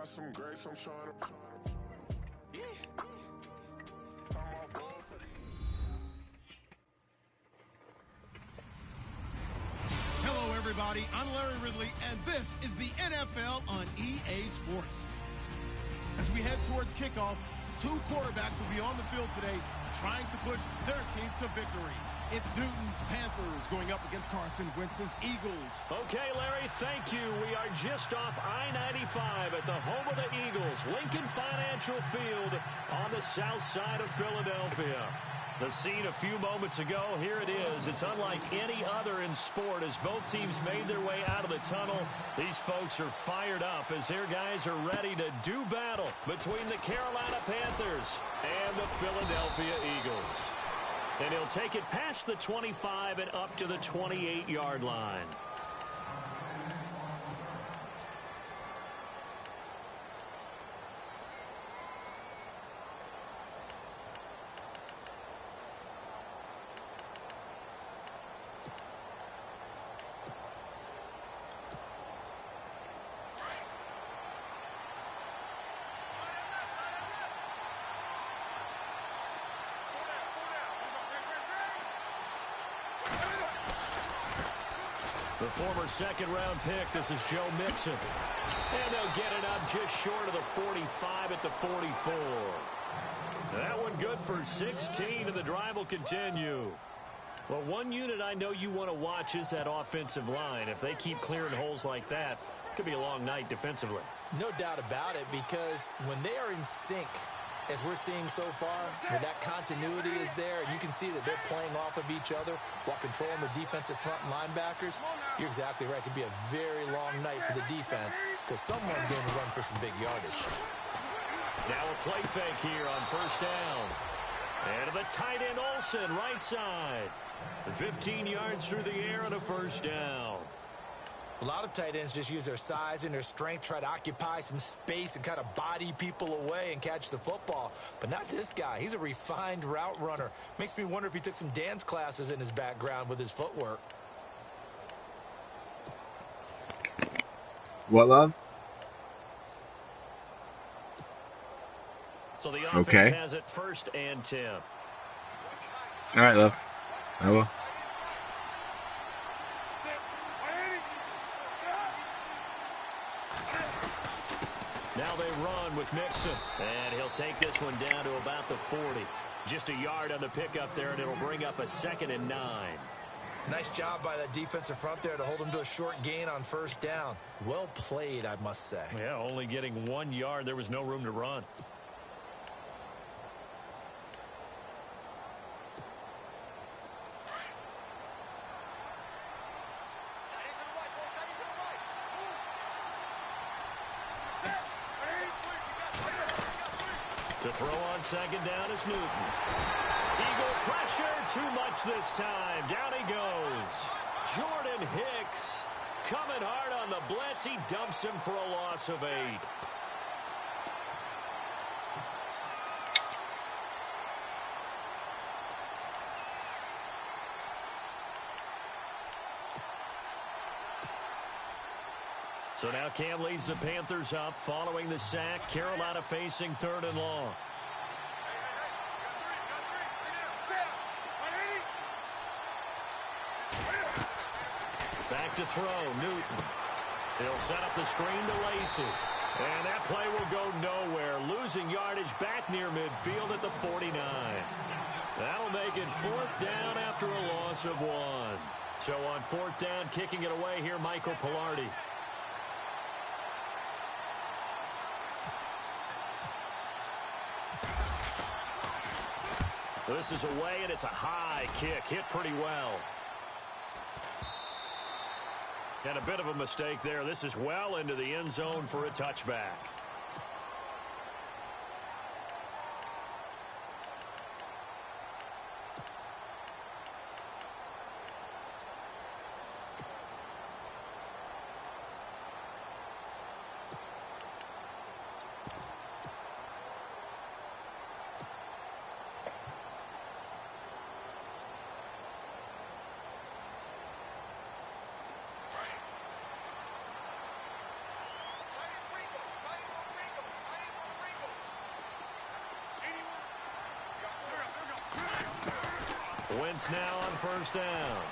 got some grapes, I'm trying to. Hello, everybody. I'm Larry Ridley, and this is the NFL on EA Sports. As we head towards kickoff, two quarterbacks will be on the field today trying to push their team to victory. It's Newton's Panthers going up against Carson Wentz's Eagles. Okay, Larry, thank you. We are just off I-95 at the home of the Eagles, Lincoln Financial Field on the south side of Philadelphia. The scene a few moments ago, here it is. It's unlike any other in sport as both teams made their way out of the tunnel. These folks are fired up as their guys are ready to do battle between the Carolina Panthers and the Philadelphia Eagles. And he'll take it past the 25 and up to the 28-yard line. The former second-round pick, this is Joe Mixon. And they'll get it up just short of the 45 at the 44. That one good for 16, and the drive will continue. Well, one unit I know you want to watch is that offensive line. If they keep clearing holes like that, it could be a long night defensively. No doubt about it, because when they are in sync, as we're seeing so far, where that continuity is there, and you can see that they're playing off of each other while controlling the defensive front linebackers, you're exactly right. It could be a very long night for the defense because someone's going to run for some big yardage. Now a play fake here on first down. And to the tight end, Olsen, right side. 15 yards through the air and a first down. A lot of tight ends just use their size and their strength, try to occupy some space and kind of body people away and catch the football. But not this guy. He's a refined route runner. Makes me wonder if he took some dance classes in his background with his footwork. What, love? So the offense has it first and 10. All right, love. I will. Now they run with Mixon. And he'll take this one down to about the 40. Just a yard on the pickup there, and it'll bring up a 2nd and 9. Nice job by that defensive front there to hold him to a short gain on first down. Well played, I must say. Yeah, only getting 1 yard. There was no room to run. To throw on second down is Newton. Eagle pressure, too much this time. Down he goes. Jordan Hicks coming hard on the blitz. He dumps him for a loss of 8. So now Cam leads the Panthers up following the sack. Carolina facing 3rd and long. Back to throw, Newton. He'll set up the screen to Lacey. And that play will go nowhere. Losing yardage back near midfield at the 49. That'll make it 4th down after a loss of 1. So on 4th down, kicking it away here, Michael Pilardi. This is away, and it's a high kick. Hit pretty well. And a bit of a mistake there. This is well into the end zone for a touchback. Wentz now on first down.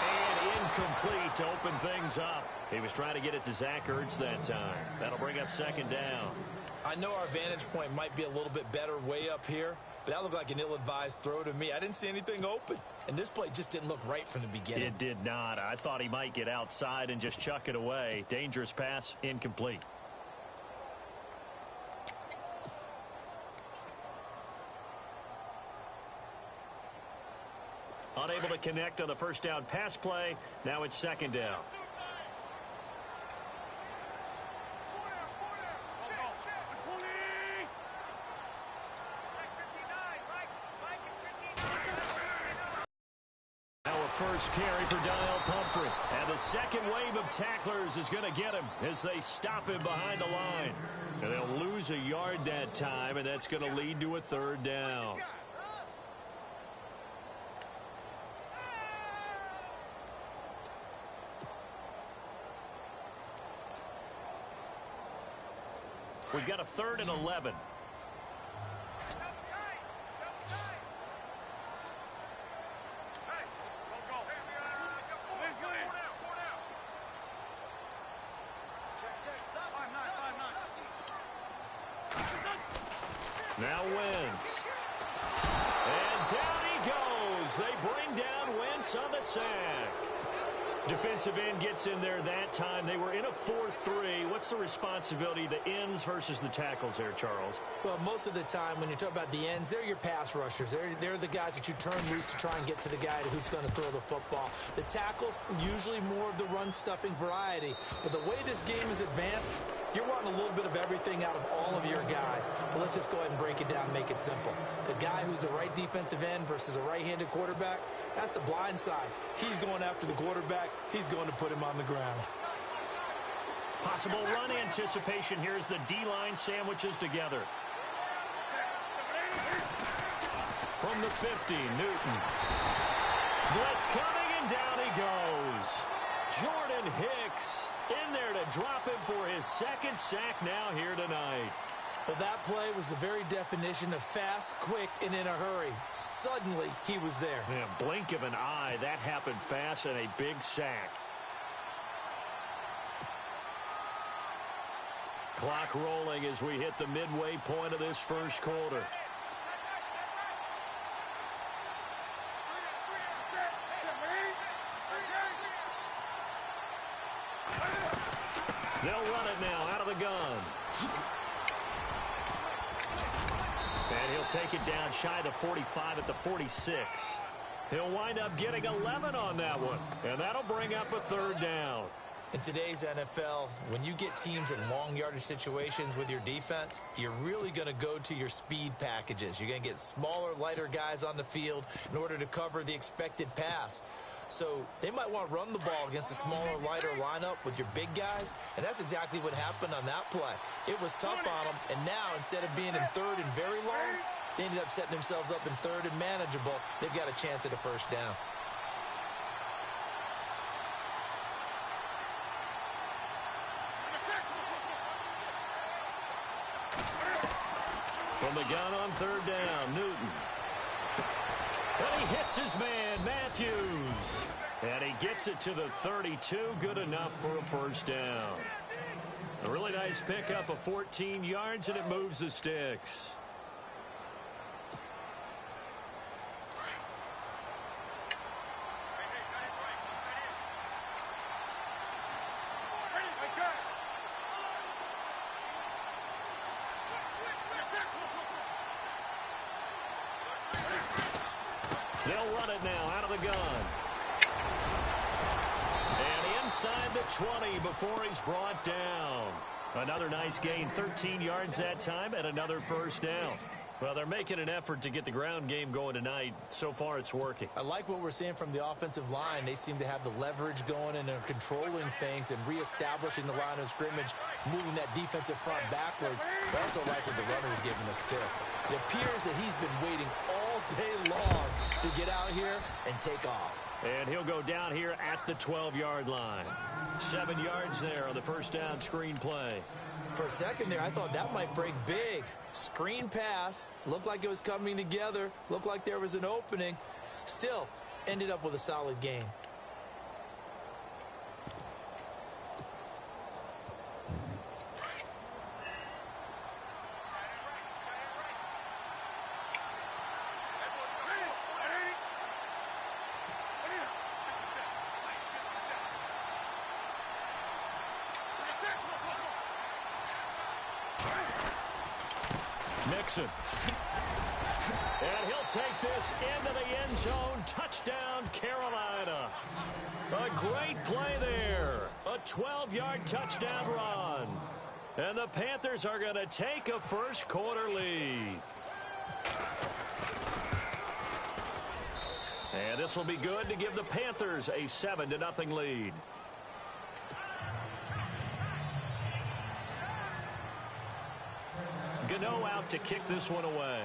And incomplete to open things up. He was trying to get it to Zach Ertz that time. That'll bring up second down. I know our vantage point might be a little bit better way up here, but that looked like an ill-advised throw to me. I didn't see anything open, and this play just didn't look right from the beginning. It did not. I thought he might get outside and just chuck it away. Dangerous pass, incomplete. Unable to connect on the first down pass play. Now it's second down. First carry for Donnell Pumphrey. And the second wave of tacklers is going to get him as they stop him behind the line. And they'll lose a yard that time, and that's going to lead to a third down. We've got a 3rd and 11. Now Wentz. And down he goes. They bring down Wentz on the sack. Defensive end gets in there that time. They were in a 4-3. What's the responsibility, the ends versus the tackles there, Charles? Well, most of the time when you talk about the ends, they're your pass rushers. They're the guys that you turn loose to try and get to the guy who's going to throw the football. The tackles, usually more of the run-stuffing variety. But the way this game is advanced, you're wanting a little bit of everything out of all of your guys. But let's just go ahead and break it down and make it simple. The guy who's the right defensive end versus a right-handed quarterback, that's the blind side. He's going after the quarterback. He's going to put him on the ground. Possible run anticipation here as the D-line sandwiches together. From the 50, Newton. Blitz coming, and down he goes. Jordan Hicks in there to drop him for his second sack now here tonight. Well, that play was the very definition of fast, quick, and in a hurry. Suddenly, he was there. Yeah, blink of an eye. That happened fast and a big sack. Clock rolling as we hit the midway point of this first quarter. They'll run it now out of the gun. And he'll take it down shy of the 45 at the 46. He'll wind up getting 11 on that one. And that'll bring up a third down. In today's NFL, when you get teams in long yardage situations with your defense, you're really going to go to your speed packages. You're going to get smaller, lighter guys on the field in order to cover the expected pass. So they might want to run the ball against a smaller, lighter lineup with your big guys, and that's exactly what happened on that play. It was tough on them, and now instead of being in third and very long, they ended up setting themselves up in third and manageable. They've got a chance at a first down. From the gun on third down, Newton. And he hits his man, Matthews. And he gets it to the 32. Good enough for a first down. A really nice pickup of 14 yards, and it moves the sticks. They'll run it now out of the gun. And inside the 20 before he's brought down. Another nice gain, 13 yards that time, and another first down. Well, they're making an effort to get the ground game going tonight. So far, it's working. I like what we're seeing from the offensive line. They seem to have the leverage going and are controlling things and reestablishing the line of scrimmage, moving that defensive front backwards. But I also like what the runner is giving us, too. It appears that he's been waiting all day long to get out here and take off. And he'll go down here at the 12-yard line. 7 yards there on the first down screen play. For a second there, I thought that might break big. Screen pass. Looked like it was coming together. Looked like there was an opening. Still, ended up with a solid game. Nixon. And he'll take this into the end zone. Touchdown, Carolina. A great play there. A 12-yard touchdown run. And the Panthers are going to take a first quarter lead. And this will be good to give the Panthers a 7-0 lead. Gano out to kick this one away.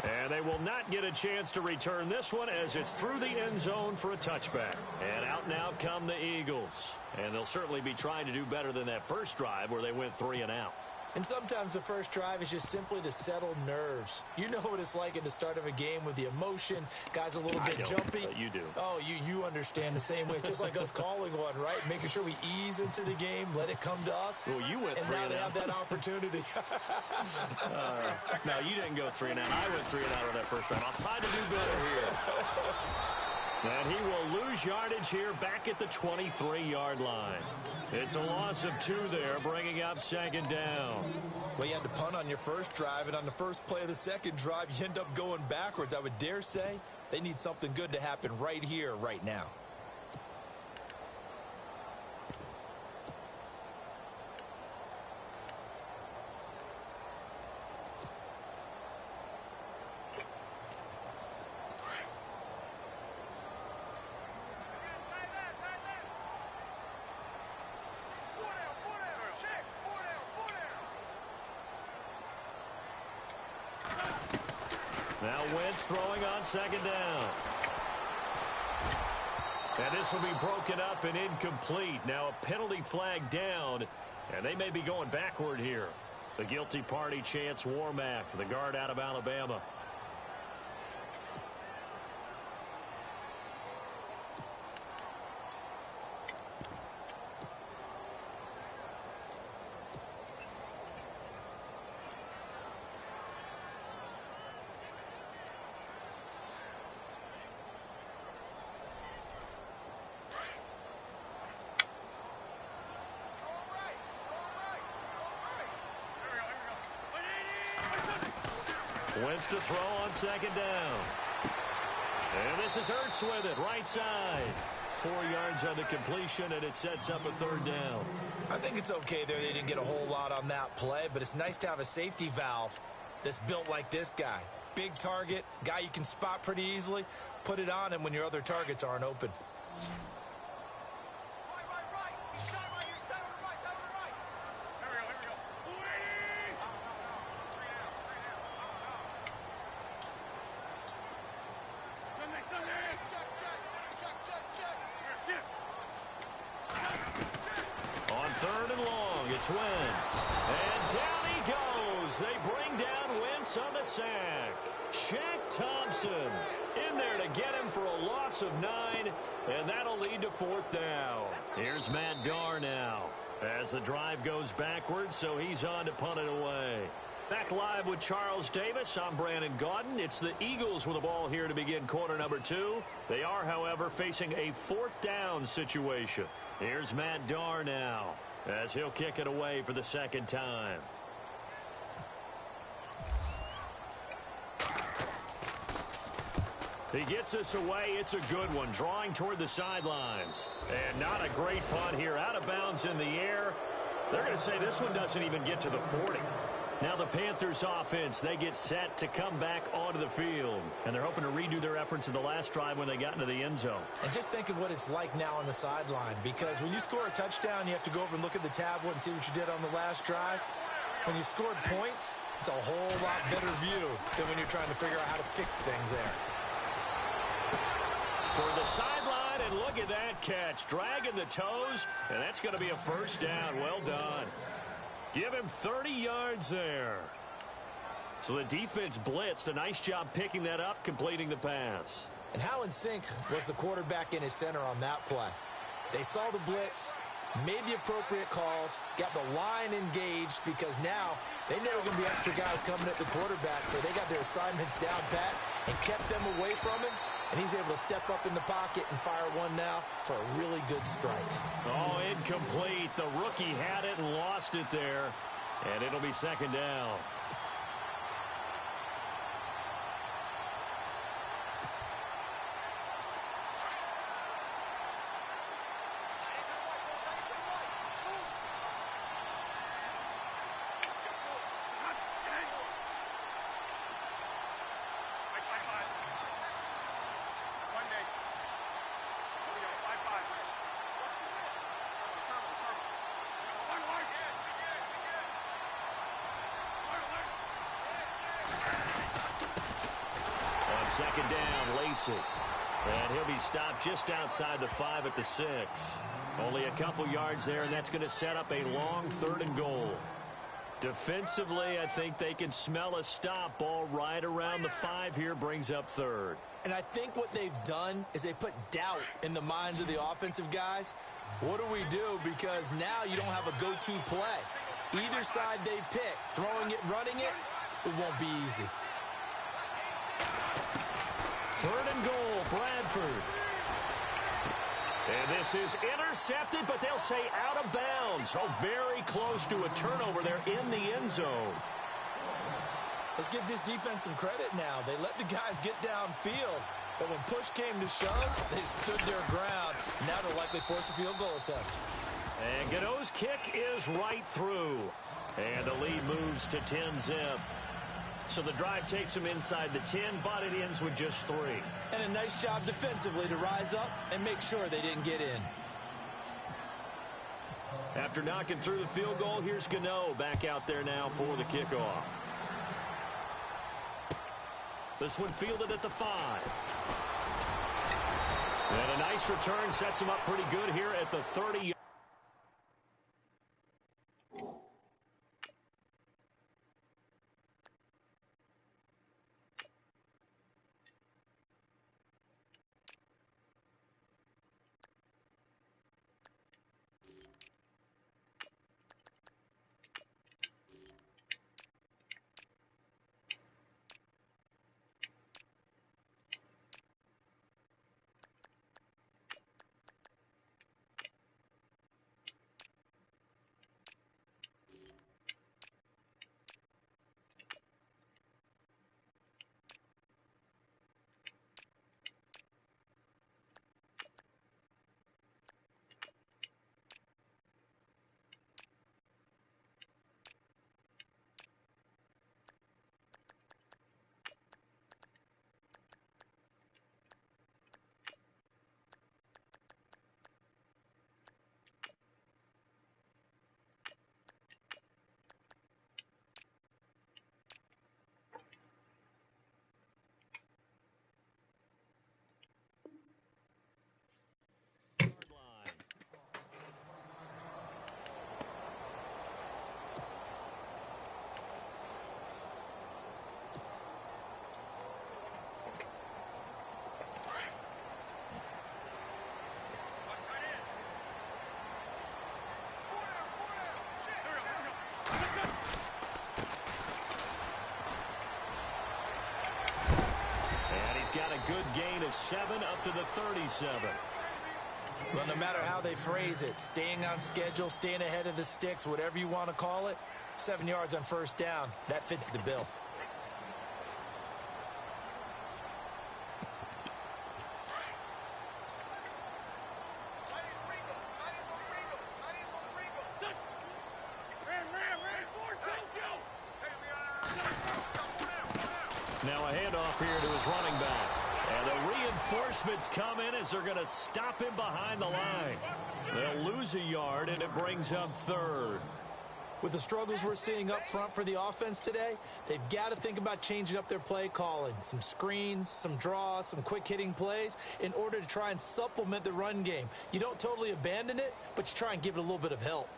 And they will not get a chance to return this one as it's through the end zone for a touchback. And out now come the Eagles. And they'll certainly be trying to do better than that first drive where they went 3 and out. And sometimes the first drive is just simply to settle nerves. You know what it's like at the start of a game with the emotion. Guys a little bit jumpy. But you do. Oh, you understand the same way. It's just like us calling one, right? Making sure we ease into the game, let it come to us. Well, you went 3 and out. And now they have that opportunity. No, you didn't go 3 and out. I went 3 and out on that first drive. I'll try to do better here. And he will lose yardage here back at the 23-yard line. It's a loss of 2 there, bringing up second down. Well, you had to punt on your first drive, and on the first play of the second drive, you end up going backwards. I would dare say they need something good to happen right here, right now. Now Wentz throwing on second down. And this will be broken up and incomplete. Now a penalty flag down, and they may be going backward here. The guilty party, Chance Warmack, the guard out of Alabama. Wentz to throw on second down. And this is Ertz with it, right side. 4 yards on the completion, and it sets up a third down. I think it's okay there. They didn't get a whole lot on that play, but it's nice to have a safety valve that's built like this guy. Big target, guy you can spot pretty easily. Put it on him when your other targets aren't open. Wentz. And down he goes. They bring down Wentz on the sack. Shaq Thompson in there to get him for a loss of 9, and that'll lead to 4th down. Here's Matt Darr now as the drive goes backwards, so he's on to punt it away. Back live with Charles Davis. I'm Brandon Gaudin. It's the Eagles with the ball here to begin quarter number 2. They are, however, facing a 4th down situation. Here's Matt Darr now as he'll kick it away for the second time. He gets this away. It's a good one, drawing toward the sidelines. And not a great punt here, out of bounds in the air. They're going to say this one doesn't even get to the 40. Now the Panthers offense, they get set to come back onto the field. And they're hoping to redo their efforts in the last drive when they got into the end zone. And just think of what it's like now on the sideline. Because when you score a touchdown, you have to go over and look at the tablet and see what you did on the last drive. When you scored points, it's a whole lot better view than when you're trying to figure out how to fix things there. For the sideline, and And look at that catch. Dragging the toes, and that's going to be a first down. Well done. Give him 30 yards there. So the defense blitzed. A nice job picking that up, completing the pass. And how in sync was the quarterback and his center on that play? They saw the blitz, made the appropriate calls, got the line engaged because now they know there are going to be extra guys coming at the quarterback, so they got their assignments down pat and kept them away from him, and he's able to step up in the pocket and fire one now for a really good strike. Oh, incomplete. The rookie had it and lost it there, and it'll be second down. Second down, Lacey. And he'll be stopped just outside the 5 at the 6. Only a couple yards there, and that's going to set up a long 3rd and goal. Defensively, I think they can smell a stop. Ball right around the 5 here, brings up 3rd. And I think what they've done is they put doubt in the minds of the offensive guys. What do we do? Because now you don't have a go-to play. Either side they pick, throwing it, running it, it won't be easy. 3rd and goal, Bradford. And this is intercepted, but they'll say out of bounds. Oh, very close to a turnover there in the end zone. Let's give this defense some credit now. They let the guys get downfield, but when push came to shove, they stood their ground. Now they'll likely force a field goal attempt. And Gano's kick is right through. And the lead moves to 10-zip. So the drive takes them inside the 10, but it ends with just 3. And a nice job defensively to rise up and make sure they didn't get in. After knocking through the field goal, here's Gano back out there now for the kickoff. This one fielded at the 5. And a nice return sets him up pretty good here at the 30. Got a good gain of 7 up to the 37. Well, no matter how they phrase it, staying on schedule, staying ahead of the sticks, whatever you want to call it, 7 yards on first down, that fits the bill. Now a handoff here to his running back. And the reinforcements come in as they're going to stop him behind the line. They'll lose a yard, and it brings up 3rd. With the struggles we're seeing up front for the offense today, they've got to think about changing up their play calling. Some screens, some draws, some quick-hitting plays in order to try and supplement the run game. You don't totally abandon it, but you try and give it a little bit of help.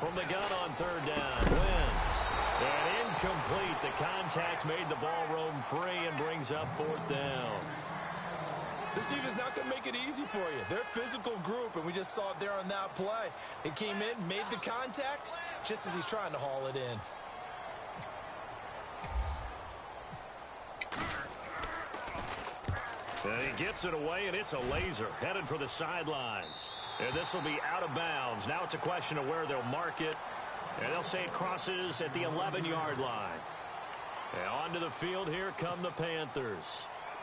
From the gun on third down, Wentz. And incomplete. The contact made the ball roam free and brings up fourth down. This defense is not going to make it easy for you. They're a physical group, and we just saw it there on that play. It came in, made the contact, just as he's trying to haul it in. And he gets it away, and it's a laser headed for the sidelines. And this will be out of bounds. Now it's a question of where they'll mark it. And they'll say it crosses at the 11-yard line. And onto the field, here come the Panthers.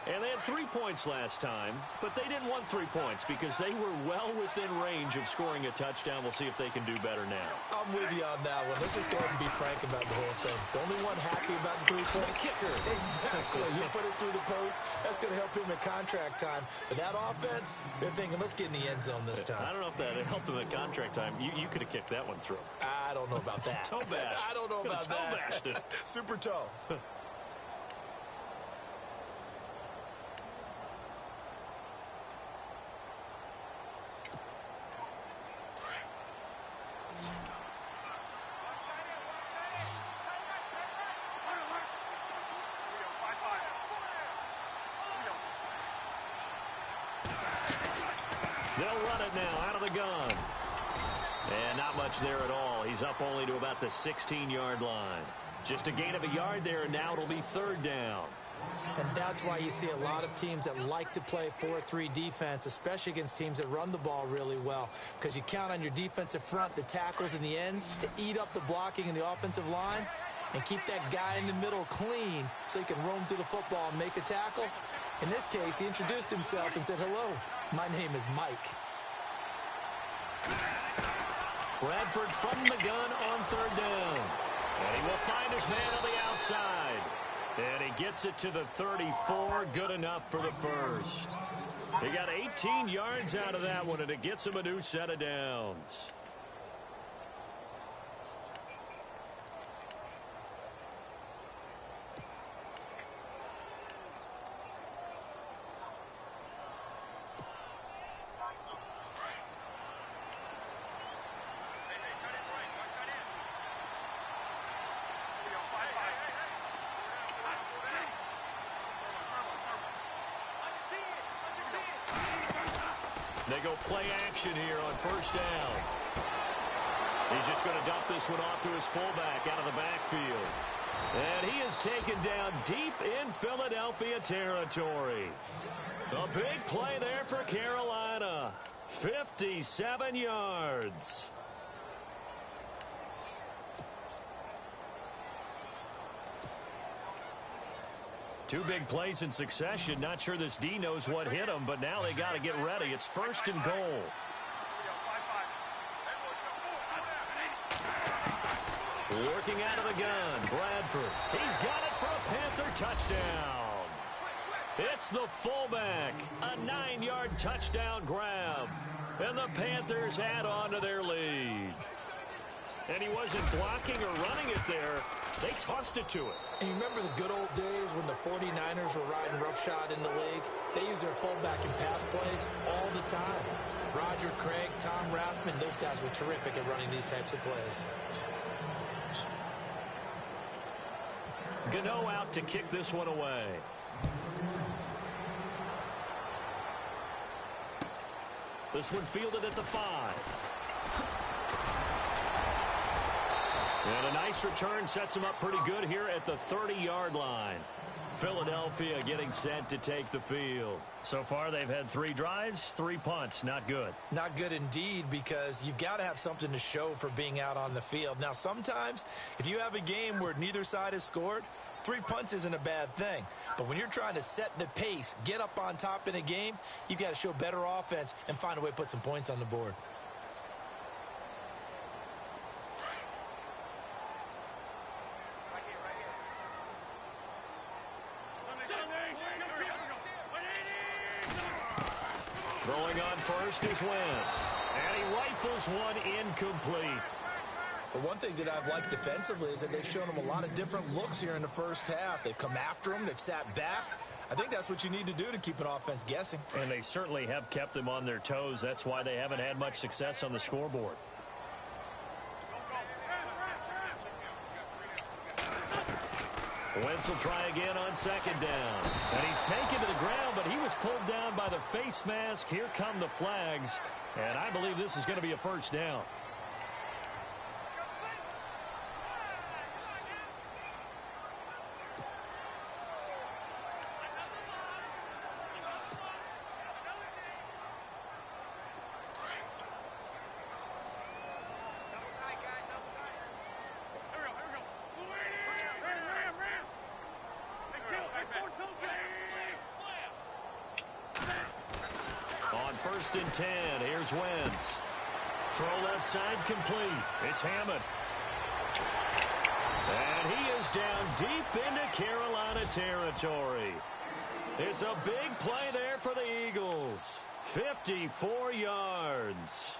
And they had 3 points last time, but they didn't want 3 points because they were well within range of scoring a touchdown. We'll see if they can do better now. I'm with you on that one. Let's just go ahead and be frank about the whole thing. The only one happy about the 3-point kicker. Exactly. You put it through the post. That's going to help him at contract time. But that offense, they're thinking, let's get in the end zone this time. I don't know if that helped him at contract time. You could have kicked that one through. I don't know about that. Toe bash. I don't know about toe that. bashed it. Super toe. They'll run it now out of the gun. And not much there at all. He's up only to about the 16-yard line. Just a gain of a yard there, and now it'll be third down. And that's why you see a lot of teams that like to play 4-3 defense, especially against teams that run the ball really well, because you count on your defensive front, the tackles and the ends, to eat up the blocking in the offensive line and keep that guy in the middle clean so he can roam through the football and make a tackle. In this case, he introduced himself and said, "Hello, my name is Mike." Bradford from the gun on third down. And he will find his man on the outside. And he gets it to the 34. Good enough for the first. He got 18 yards out of that one, and it gets him a new set of downs. They go play action here on first down. He's just going to dump this one off to his fullback out of the backfield. And he is taken down deep in Philadelphia territory. A big play there for Carolina. 57 yards. Two big plays in succession. Not sure this D knows what hit him, but now they got to get ready. It's first and goal. Working out of the gun, Bradford. He's got it for a Panther touchdown. It's the fullback. A 9-yard touchdown grab. And the Panthers add on to their lead. And he wasn't blocking or running it there. They tossed it to him. And you remember the good old days when the 49ers were riding roughshod in the league? They used their fullback in pass plays all the time. Roger Craig, Tom Rathman, those guys were terrific at running these types of plays. Gano out to kick this one away. This one fielded at the 5. And a nice return sets him up pretty good here at the 30-yard line. Philadelphia getting set to take the field. So far, they've had 3 drives, 3 punts. Not good. Not good indeed, because you've got to have something to show for being out on the field. Now, sometimes, if you have a game where neither side has scored, 3 punts isn't a bad thing. But when you're trying to set the pace, get up on top in a game, you've got to show better offense and find a way to put some points on the board. Throwing on first is Wentz. And he rifles one incomplete. But one thing that I've liked defensively is that they've shown him a lot of different looks here in the first half. They've come after him. They've sat back. I think that's what you need to do to keep an offense guessing. And they certainly have kept them on their toes. That's why they haven't had much success on the scoreboard. Wentz will try again on second down. And he's taken to the ground, but he was pulled down by the face mask. Here come the flags. And I believe this is going to be a first down. First and 10. Here's Wentz. Throw left side complete. It's Hammond. And he is down deep into Carolina territory. It's a big play there for the Eagles. 54 yards.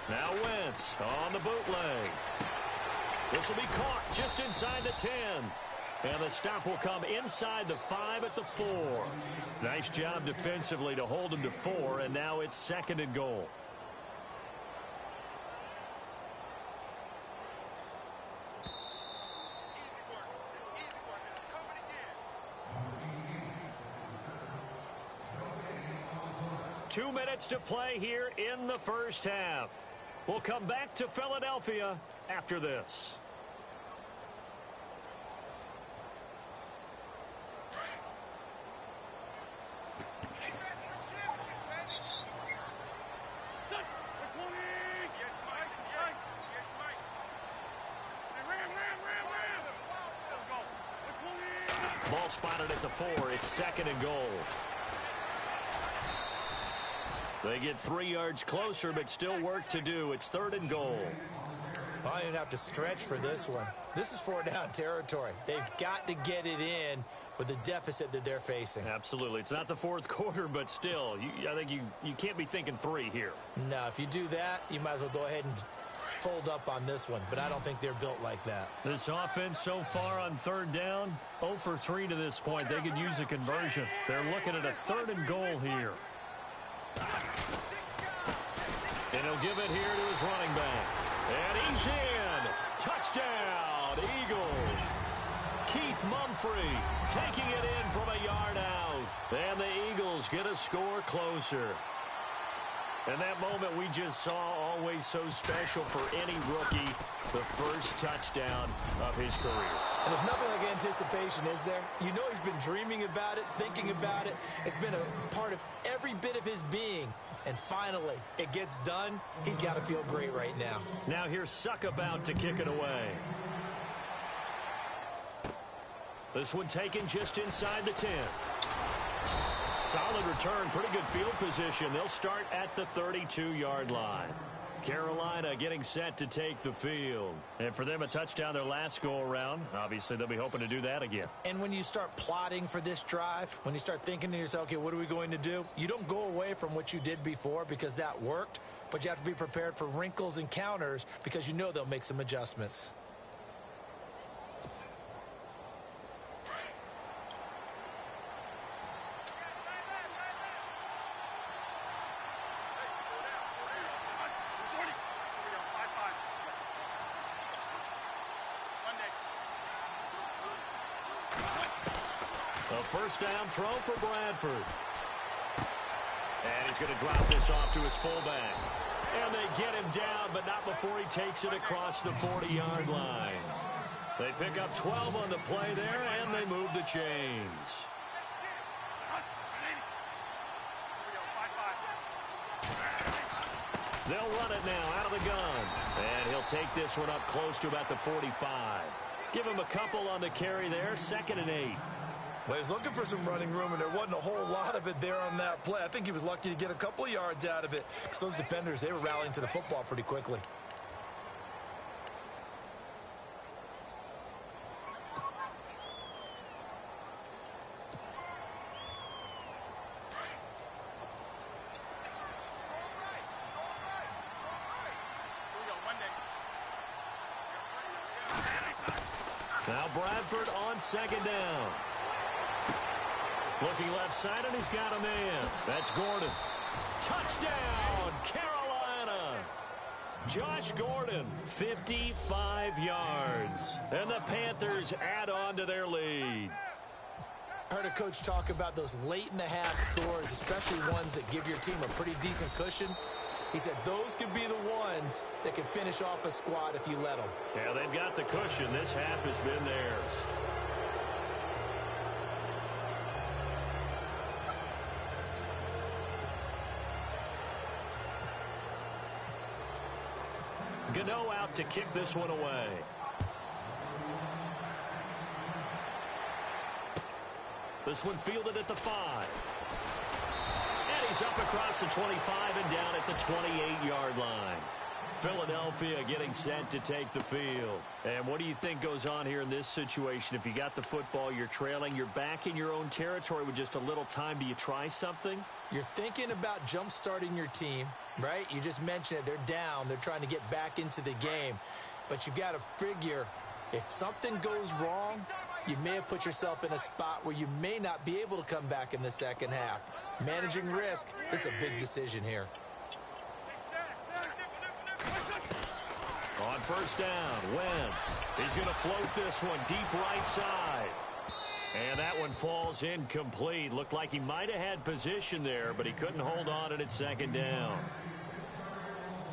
Now Wentz on the bootleg. This will be caught just inside the 10. And the stop will come inside the 5 at the 4. Nice job defensively to hold him to 4, and now it's second and goal. Two minutes to play here in the first half. We'll come back to Philadelphia after this. Ball spotted at the 4. It's second and goal. They get 3 yards closer, but still work to do. It's third and goal. I didn't have to stretch for this one. This is 4-down territory. They've got to get it in with the deficit that they're facing. Absolutely. It's not the fourth quarter, but still, I think you can't be thinking 3 here. No, if you do that, you might as well go ahead and fold up on this one, but I don't think they're built like that. This offense so far on third down, 0 for 3 to this point. They could use a conversion. They're looking at a third and goal here. And he'll give it here to his running back. And he's in. Touchdown, Eagles. Keith Mumphrey taking it in from a yard out. And the Eagles get a score closer. And that moment we just saw, always so special for any rookie, the first touchdown of his career. And there's nothing like anticipation, is there? You know he's been dreaming about it, thinking about it. It's been a part of every bit of his being. And finally, it gets done. He's got to feel great right now. Now here's Suck about to kick it away. This one taken just inside the 10. Solid return, pretty good field position. They'll start at the 32-yard line. Carolina getting set to take the field. And for them, a touchdown their last go-around. Obviously, they'll be hoping to do that again. And when you start plotting for this drive, when you start thinking to yourself, okay, what are we going to do? You don't go away from what you did before because that worked, but you have to be prepared for wrinkles and counters because you know they'll make some adjustments. A first down throw for Bradford. And he's going to drop this off to his fullback. And they get him down, but not before he takes it across the 40-yard line. They pick up 12 on the play there, and they move the chains. They'll run it now out of the gun. And he'll take this one up close to about the 45. Give him a couple on the carry there, 2nd and 8. Well, he was looking for some running room, and there wasn't a whole lot of it there on that play. I think he was lucky to get a couple of yards out of it because those defenders, they were rallying to the football pretty quickly. Now Bradford on second down. Looking left side, and he's got a man. That's Gordon. Touchdown, Carolina. Josh Gordon, 55 yards. And the Panthers add on to their lead. I heard a coach talk about those late-in-the-half scores, especially ones that give your team a pretty decent cushion. He said those could be the ones that can finish off a squad if you let them. Yeah, they've got the cushion. This half has been theirs. Gano out to kick this one away. This one fielded at the 5. And he's up across the 25 and down at the 28-yard line. Philadelphia getting set to take the field. And what do you think goes on here in this situation? If you got the football, you're trailing, you're back in your own territory with just a little time. Do you try something? You're thinking about jump-starting your team, right? You just mentioned it. They're down. They're trying to get back into the game. But you got to figure if something goes wrong, you may have put yourself in a spot where you may not be able to come back in the second half. Managing risk is a big decision here. On first down, Wentz. He's going to float this one deep right side. And that one falls incomplete. Looked like he might have had position there, but he couldn't hold on at second down.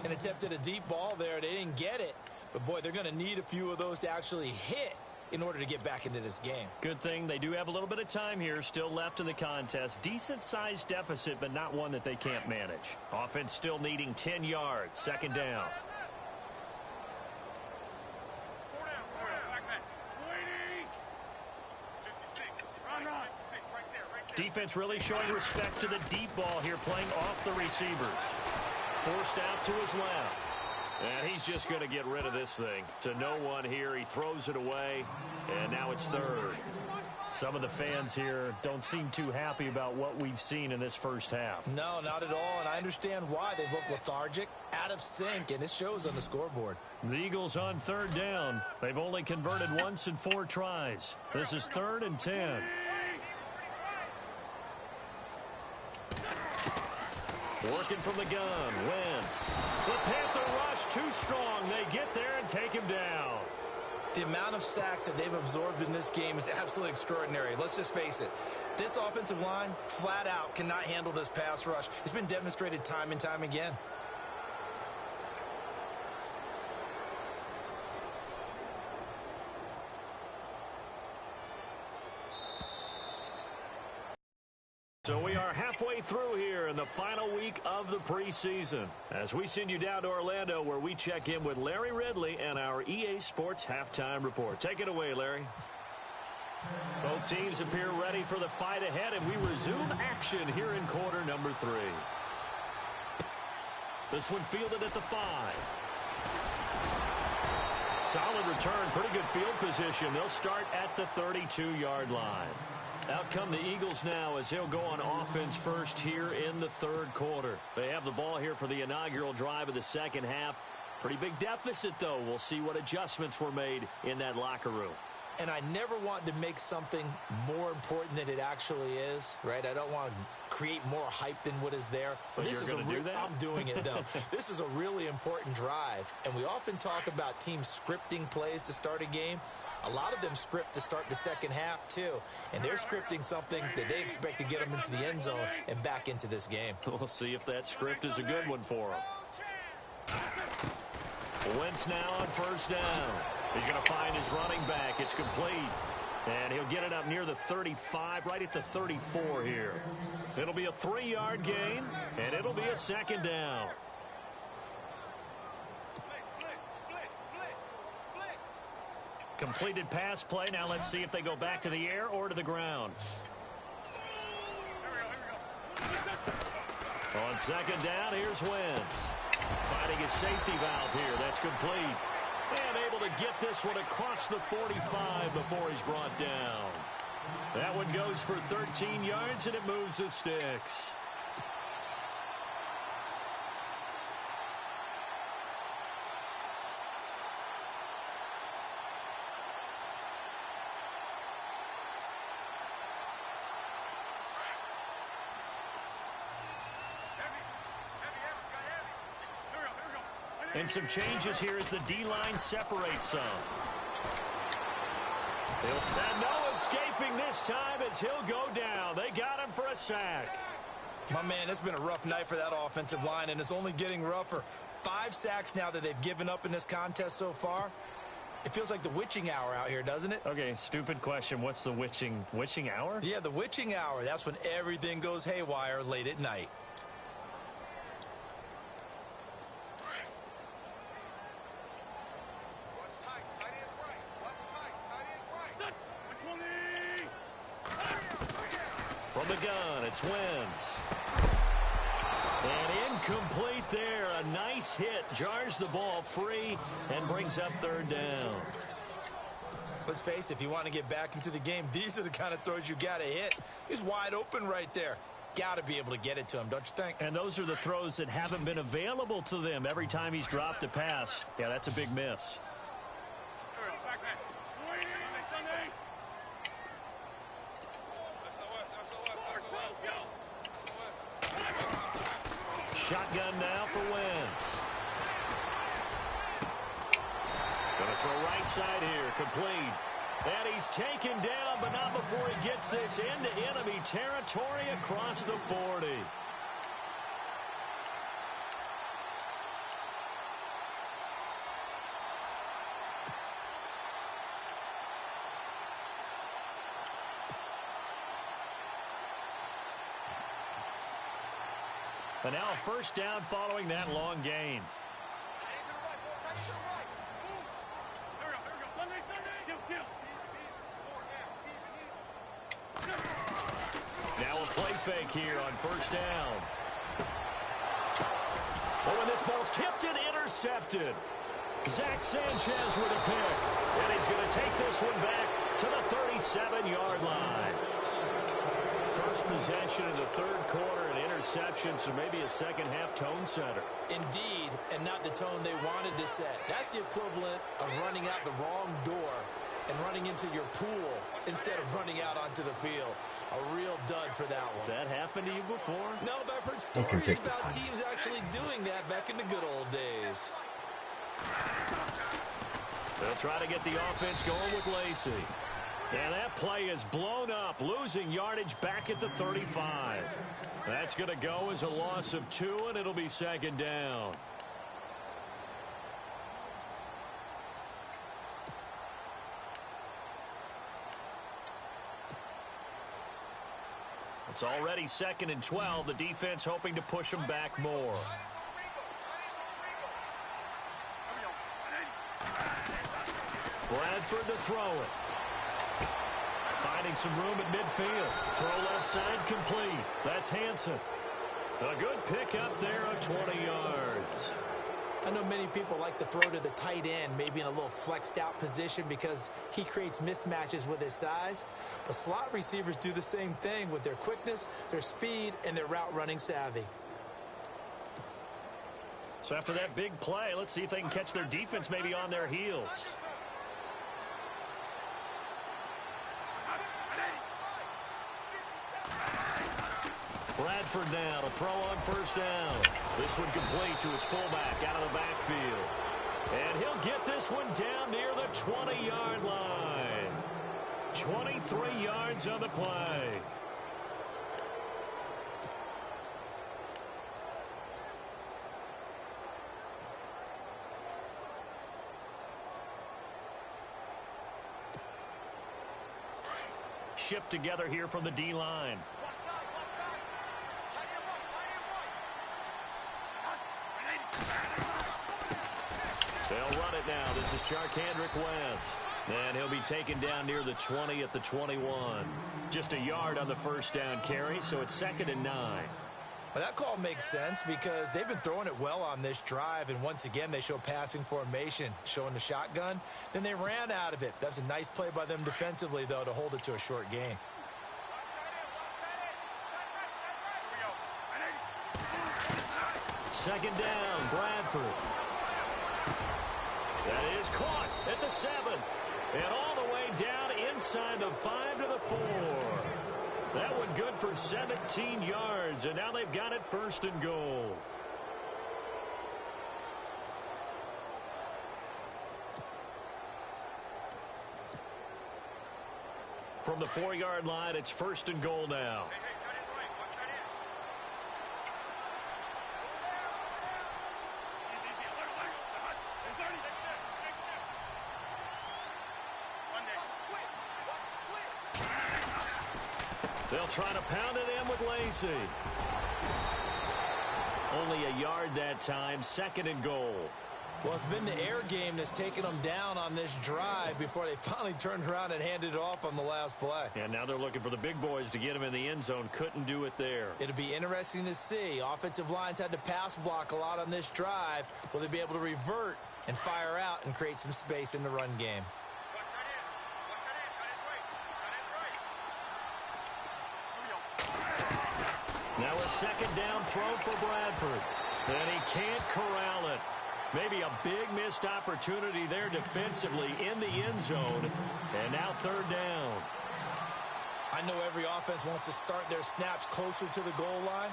An attempt at a deep ball there. They didn't get it. But, boy, they're going to need a few of those to actually hit in order to get back into this game. Good thing they do have a little bit of time here still left in the contest. Decent-sized deficit, but not one that they can't manage. Offense still needing 10 yards. Second down. Defense really showing respect to the deep ball here, playing off the receivers. Forced out to his left. And he's just going to get rid of this thing. To no one here. He throws it away, and now it's third. Some of the fans here don't seem too happy about what we've seen in this first half. No, not at all, and I understand why. They look lethargic, out of sync, and it shows on the scoreboard. The Eagles on third down. They've only converted once in 4 tries. This is 3rd and 10. Working from the gun, Wentz. The Panther rush too strong. They get there and take him down. The amount of sacks that they've absorbed in this game is absolutely extraordinary. Let's just face it. This offensive line, flat out, cannot handle this pass rush. It's been demonstrated time and time again. So we are halfway through here in the final week of the preseason as we send you down to Orlando where we check in with Larry Ridley and our EA Sports Halftime Report. Take it away, Larry. Both teams appear ready for the fight ahead, and we resume action here in quarter number 3. This one fielded at the 5. Solid return, pretty good field position. They'll start at the 32-yard line. Out come the Eagles now as they'll go on offense first here in the 3rd quarter. They have the ball here for the inaugural drive of the second half. Pretty big deficit, though. We'll see what adjustments were made in that locker room. And I never want to make something more important than it actually is, right? I don't want to create more hype than what is there. But this is going to do that? I'm doing it, though. This is a really important drive. And we often talk about teams scripting plays to start a game. A lot of them script to start the second half, too. And they're scripting something that they expect to get them into the end zone and back into this game. We'll see if that script is a good one for them. Wentz now on first down. He's going to find his running back. It's complete. And he'll get it up near the 35, right at the 34 here. It'll be a 3-yard gain, and it'll be a second down. completed pass play. Now let's see if they go back to the air or to the ground. On second down, here's Wentz. Finding his safety valve here. That's complete. And able to get this one across the 45 before he's brought down. That one goes for 13 yards, and it moves the sticks. And some changes here as the D-line separates some. And no escaping this time as he'll go down. They got him for a sack. My man, it's been a rough night for that offensive line, and it's only getting rougher. 5 sacks now that they've given up in this contest so far. It feels like the witching hour out here, doesn't it? Okay, stupid question. What's the witching hour? Yeah, the witching hour. That's when everything goes haywire late at night. From the gun, it's Wentz. And incomplete there. A nice hit. Jars the ball free and brings up third down. Let's face it, if you want to get back into the game, these are the kind of throws you got to hit. He's wide open right there. Got to be able to get it to him, don't you think? And those are the throws that haven't been available to them every time he's dropped a pass. Yeah, that's a big miss. Shotgun now for Wentz. Gonna throw right side here, complete. And he's taken down, but not before he gets this into enemy territory across the 40. And now a first down following that long gain. Now a play fake here on first down. Oh, and this ball's tipped and intercepted. Zach Sanchez with a pick. And he's going to take this one back to the 37-yard line. First possession of the third quarter, an interception, so maybe a second-half tone setter. Indeed, and not the tone they wanted to set. That's the equivalent of running out the wrong door and running into your pool instead of running out onto the field. A real dud for that one. Has that happened to you before? No, but I've heard stories about teams actually doing that back in the good old days. They'll try to get the offense going with Lacey. And that play is blown up, losing yardage back at the 35. That's going to go as a loss of 2, and it'll be second down. It's already 2nd and 12. The defense hoping to push them back more. Bradford to throw it. Finding some room at midfield. Throw left side complete. That's Hansen. A good pick up there of 20 yards. I know many people like to throw to the tight end, maybe in a little flexed out position because he creates mismatches with his size. But slot receivers do the same thing with their quickness, their speed, and their route running savvy. So after that big play, let's see if they can catch their defense maybe on their heels. Bradford now to throw on first down. This one complete to his fullback out of the backfield. And he'll get this one down near the 20-yard line. 23 yards on the play. Shift together here from the D-line. They'll run it now. This is Charkandrick West. And he'll be taken down near the 20 at the 21. Just a yard on the first down carry, so it's 2nd and 9. Well, that call makes sense because they've been throwing it well on this drive, and once again, they show passing formation, showing the shotgun. Then they ran out of it. That's a nice play by them defensively, though, to hold it to a short gain. Second down, Bradford. That is caught at the 7. And all the way down inside the 5 to the 4. That one good for 17 yards, and now they've got it 1st and goal. From the 4-yard line, it's 1st and goal now. They'll try to pound it in with Lacey. Only a yard that time, 2nd and goal. Well, it's been the air game that's taken them down on this drive before they finally turned around and handed it off on the last play. And now they're looking for the big boys to get them in the end zone. Couldn't do it there. It'll be interesting to see. Offensive lines had to pass block a lot on this drive. Will they be able to revert and fire out and create some space in the run game? Now a 2nd down throw for Bradford. And he can't corral it. Maybe a big missed opportunity there defensively in the end zone. And now 3rd down. I know every offense wants to start their snaps closer to the goal line,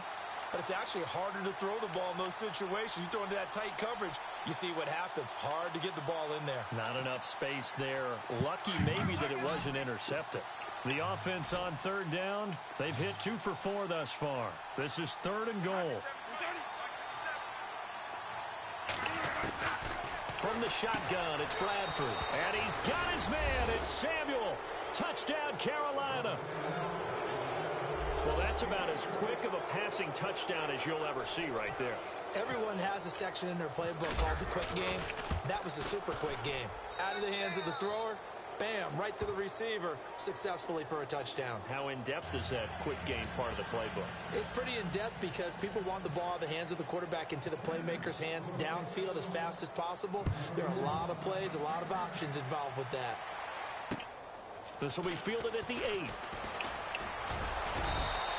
but it's actually harder to throw the ball in those situations. You throw into that tight coverage, you see what happens. Hard to get the ball in there. Not enough space there. Lucky maybe that it wasn't intercepted. The offense on 3rd down, they've hit 2 for 4 thus far. This is 3rd and goal. From the shotgun, it's Bradford. And he's got his man. It's Samuel. Touchdown, Carolina. Well, that's about as quick of a passing touchdown as you'll ever see right there. Everyone has a section in their playbook called the quick game. That was a super quick game. Out of the hands of the thrower, bam, right to the receiver, successfully for a touchdown. How in-depth is that quick game part of the playbook? It's pretty in-depth because people want the ball out of the hands of the quarterback into the playmaker's hands downfield as fast as possible. There are a lot of plays, a lot of options involved with that. This will be fielded at the 8.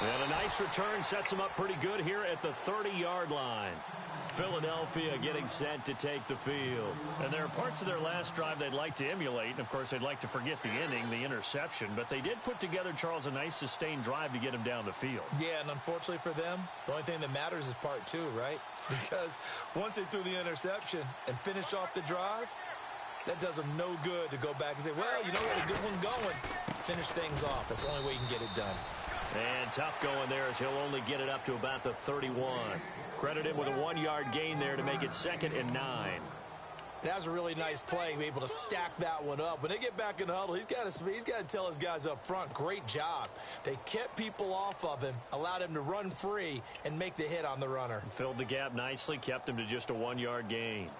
And a nice return sets him up pretty good here at the 30-yard line. Philadelphia getting set to take the field. And there are parts of their last drive they'd like to emulate. And, of course, they'd like to forget the inning, the interception. But they did put together, Charles, a nice sustained drive to get him down the field. Yeah, and unfortunately for them, the only thing that matters is part 2, right? Because once they threw the interception and finished off the drive, that does them no good to go back and say, well, you know, we had a good one going. Finish things off. That's the only way you can get it done. And tough going there as he'll only get it up to about the 31. Credit him with a 1-yard gain there to make it 2nd and 9. That was a really nice play, be able to stack that one up. When they get back in the huddle, he's got to tell his guys up front, great job. They kept people off of him, allowed him to run free, and make the hit on the runner. Filled the gap nicely, kept him to just a 1-yard gain.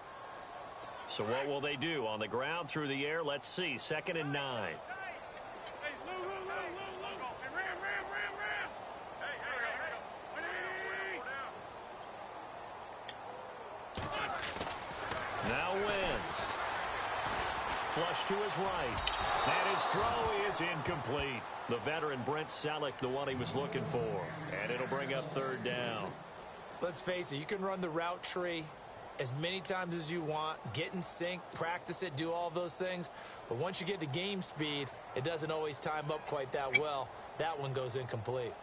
So what will they do? On the ground, through the air, let's see. 2nd and 9. Now Wentz. Flush to his right. And his throw is incomplete. The veteran Brent Selleck, the one he was looking for. And it'll bring up 3rd down. Let's face it, you can run the route tree as many times as you want, get in sync, practice it, do all those things. But once you get to game speed, it doesn't always time up quite that well. That one goes incomplete.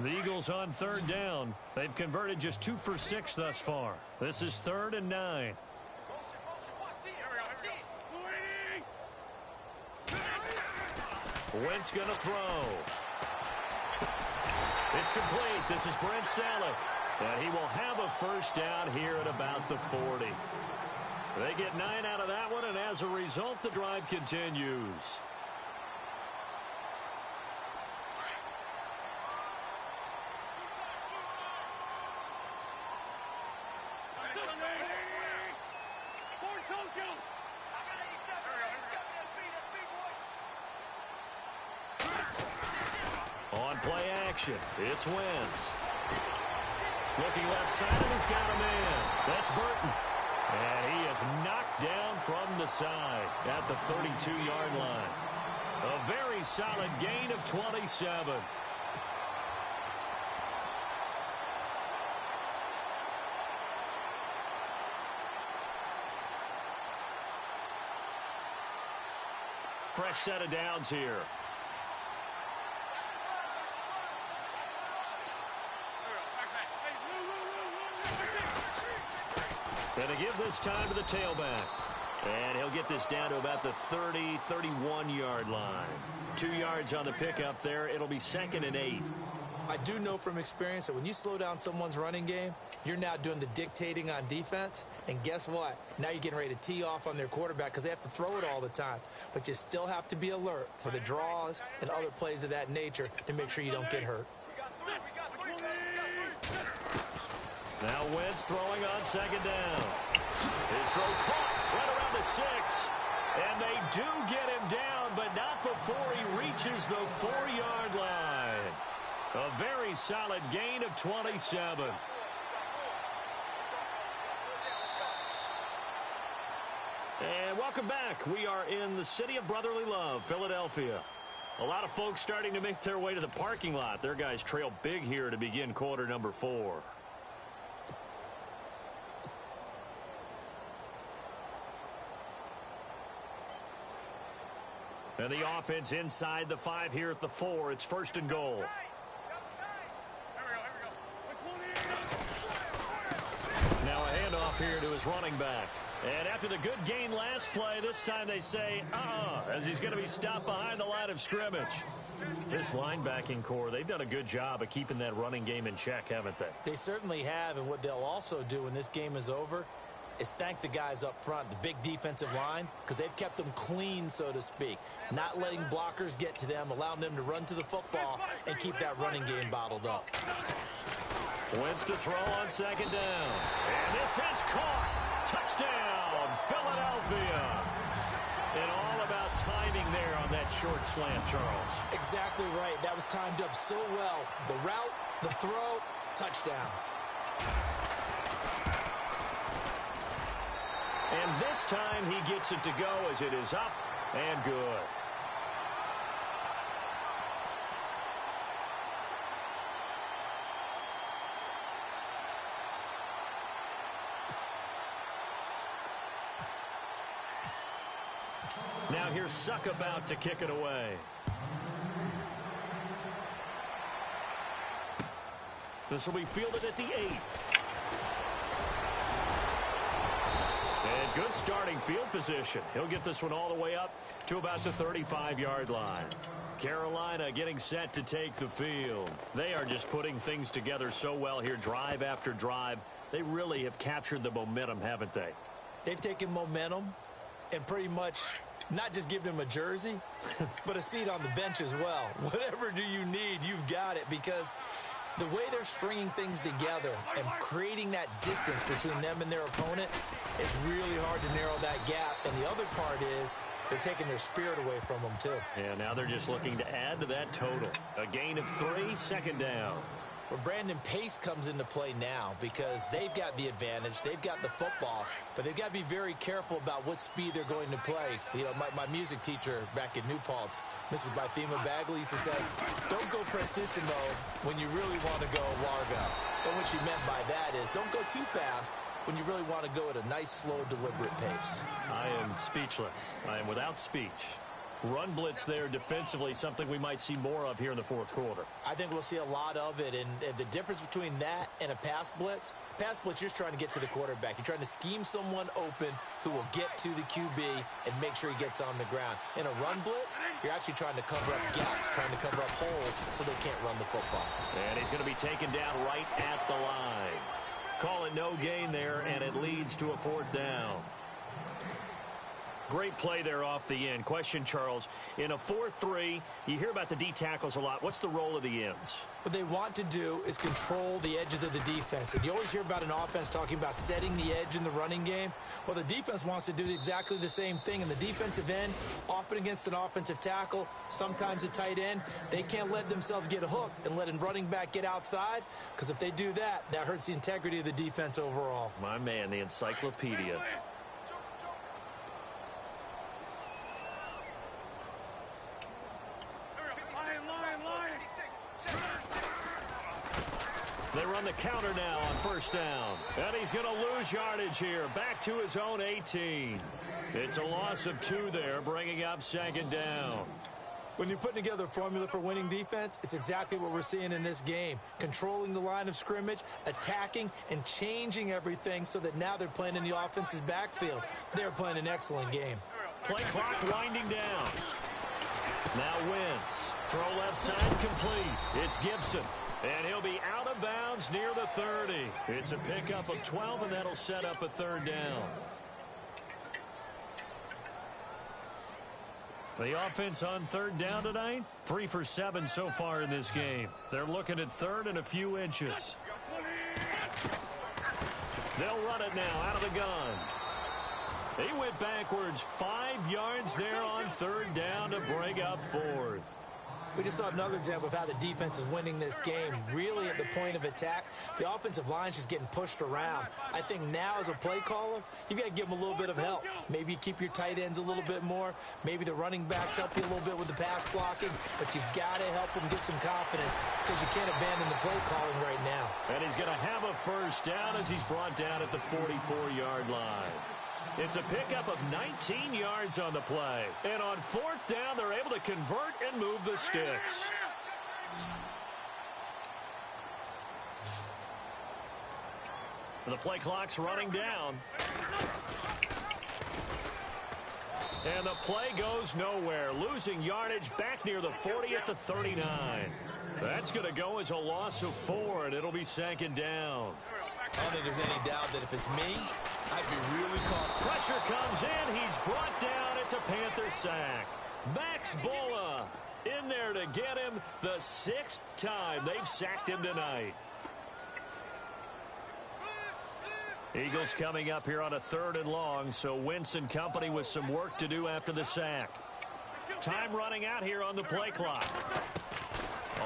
The Eagles on 3rd down. They've converted just 2 for 6 thus far. This is 3rd and 9. Wentz going to throw. It's complete. This is Brent Selleck. And he will have a first down here at about the 40. They get 9 out of that one, and as a result, the drive continues. action. It's Wentz. Looking left side, and he's got a man. That's Burton. And he is knocked down from the side at the 32-yard line. A very solid gain of 27. Fresh set of downs here. Going to give this time to the tailback. And he'll get this down to about the 30, 31-yard line. 2 yards on the pickup there. It'll be 2nd and 8. I do know from experience that when you slow down someone's running game, you're now doing the dictating on defense. And guess what? Now you're getting ready to tee off on their quarterback because they have to throw it all the time. But you still have to be alert for the draws and other plays of that nature to make sure you don't get hurt. Now Wentz throwing on 2nd down. His throw caught right around the 6. And they do get him down, but not before he reaches the 4-yard line. A very solid gain of 27. And welcome back. We are in the city of brotherly love, Philadelphia. A lot of folks starting to make their way to the parking lot. Their guys trail big here to begin quarter number 4. And the offense inside the 5 here at the 4. It's 1st and goal. Now a handoff here to his running back. And after the good gain last play, this time they say, as he's going to be stopped behind the line of scrimmage. This linebacking core, they've done a good job of keeping that running game in check, haven't they? They certainly have, and what they'll also do when this game is over is thank the guys up front, the big defensive line, because they've kept them clean, so to speak. Not letting blockers get to them, allowing them to run to the football and keep that running game bottled up. Wentz to throw on 2nd down. And this is caught. Touchdown, Philadelphia. And all about timing there on that short slant, Charles. Exactly right. That was timed up so well. The route, the throw, touchdown. And this time he gets it to go as it is up and good. Now here's Suck about to kick it away. This will be fielded at the 8. And good starting field position. He'll get this one all the way up to about the 35-yard line. Carolina getting set to take the field. They are just putting things together so well here, drive after drive. They really have captured the momentum, haven't they? They've taken momentum and pretty much not just given him a jersey, but a seat on the bench as well. Whatever do you need, you've got it, because the way they're stringing things together and creating that distance between them and their opponent is really hard to narrow that gap. And the other part is they're taking their spirit away from them, too. Yeah, now they're just looking to add to that total. A gain of 3, 2nd down. Well, Brandon, pace comes into play now because they've got the advantage. They've got the football, but they've got to be very careful about what speed they're going to play. You know, my music teacher back in New Paltz, Mrs. Bythema Bagley, used to say, don't go Preseason when you really want to go largo. And what she meant by that is don't go too fast when you really want to go at a nice, slow, deliberate pace. I am speechless. I am without speech. Run blitz there defensively, something we might see more of here in the 4th quarter. I think we'll see a lot of it, and the difference between that and a pass blitz, you're just trying to get to the quarterback. You're trying to scheme someone open who will get to the QB and make sure he gets on the ground. In a run blitz, you're actually trying to cover up gaps, trying to cover up holes so they can't run the football. And he's going to be taken down right at the line. Call it no gain there, and it leads to a 4th down. Great play there off the end. Question, Charles, in a 4-3, you hear about the D tackles a lot. What's the role of the ends? What they want to do is control the edges of the defense. And you always hear about an offense talking about setting the edge in the running game. Well, the defense wants to do exactly the same thing. In the defensive end, often against an offensive tackle, sometimes a tight end, they can't let themselves get hooked and let a running back get outside, because if they do that, that hurts the integrity of the defense overall. My man, the encyclopedia. They run the counter now on first down. And he's going to lose yardage here. Back to his own 18. It's a loss of 2 there, bringing up second down. When you're putting together a formula for winning defense, it's exactly what we're seeing in this game. Controlling the line of scrimmage, attacking, and changing everything so that now they're playing in the offense's backfield. They're playing an excellent game. Play clock winding down. Now Wentz. Throw left side complete. It's Gibson. And he'll be out of bounds near the 30. It's a pickup of 12, and that'll set up a third down. The offense on third down tonight, 3 for 7 so far in this game. They're looking at third and a few inches. They'll run it now out of the gun. He went backwards 5 yards there on third down to bring up fourth. We just saw another example of how the defense is winning this game. Really at the point of attack, the offensive line is just getting pushed around. I think now as a play caller, you've got to give them a little bit of help. Maybe you keep your tight ends a little bit more. Maybe the running backs help you a little bit with the pass blocking. But you've got to help them get some confidence, because you can't abandon the play calling right now. And he's going to have a first down as he's brought down at the 44-yard line. It's a pickup of 19 yards on the play. And on fourth down, they're able to convert and move the sticks. The play clock's running down. And the play goes nowhere. Losing yardage back near the 40 at the 39. That's going to go as a loss of 4, and it'll be second down. I don't think there's any doubt that if it's me, I'd be really confident. Pressure comes in. He's brought down. It's a Panther sack. Max Bola in there to get him the 6th time they've sacked him tonight. Eagles coming up here on a 3rd and long, so Wentz and company with some work to do after the sack. Time running out here on the play clock.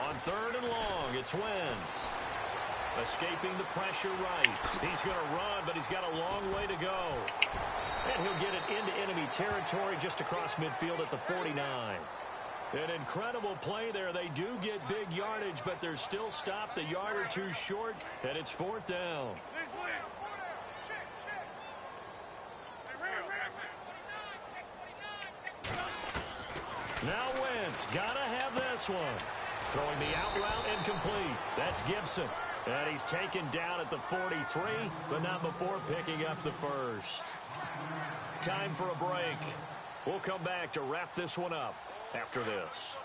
On 3rd and long, it's Wentz. Escaping the pressure right. He's going to run, but he's got a long way to go. And he'll get it into enemy territory just across midfield at the 49. An incredible play there. They do get big yardage, but they're still stopped a yard or two short, and it's 4th down. Now Wentz, gotta have this one. Throwing the out route incomplete. That's Gibson. And he's taken down at the 43, but not before picking up the first. Time for a break. We'll come back to wrap this one up after this.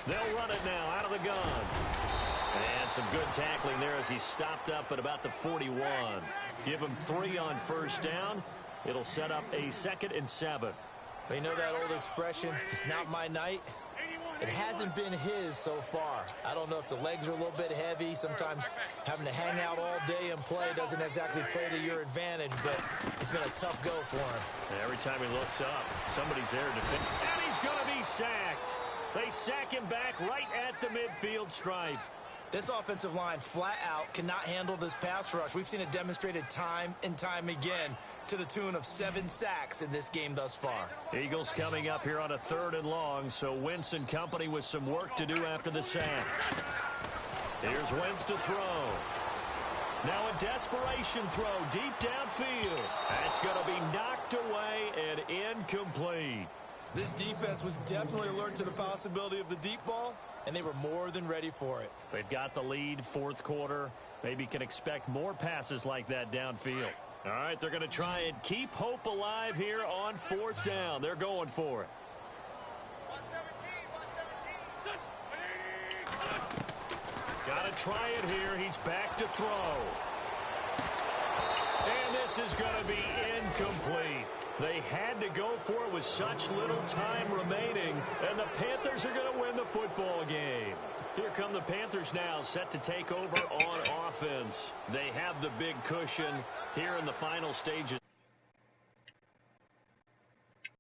They'll run it now out of the gun. And some good tackling there as he stopped up at about the 41. Give him 3 on first down. It'll set up a 2nd and 7. You know that old expression, it's not my night? It hasn't been his so far. I don't know if the legs are a little bit heavy. Sometimes having to hang out all day and play doesn't exactly play to your advantage, but it's been a tough go for him. And every time he looks up, somebody's there to defend. And he's going to be sacked. They sack him back right at the midfield stripe. This offensive line flat out cannot handle this pass rush. We've seen it demonstrated time and time again, to the tune of 7 sacks in this game thus far. Eagles coming up here on a 3rd and long, so Wentz and company with some work to do after the sack. Here's Wentz to throw. Now a desperation throw deep downfield. That's going to be knocked away and incomplete. This defense was definitely alert to the possibility of the deep ball, and they were more than ready for it. They've got the lead, 4th quarter. Maybe can expect more passes like that downfield. All right, they're going to try and keep hope alive here on 4th down. They're going for it. Got to try it here. He's back to throw. And this is going to be incomplete. They had to go for it with such little time remaining, and the Panthers are going to win the football game. Here come the Panthers now, set to take over on offense. They have the big cushion here in the final stages.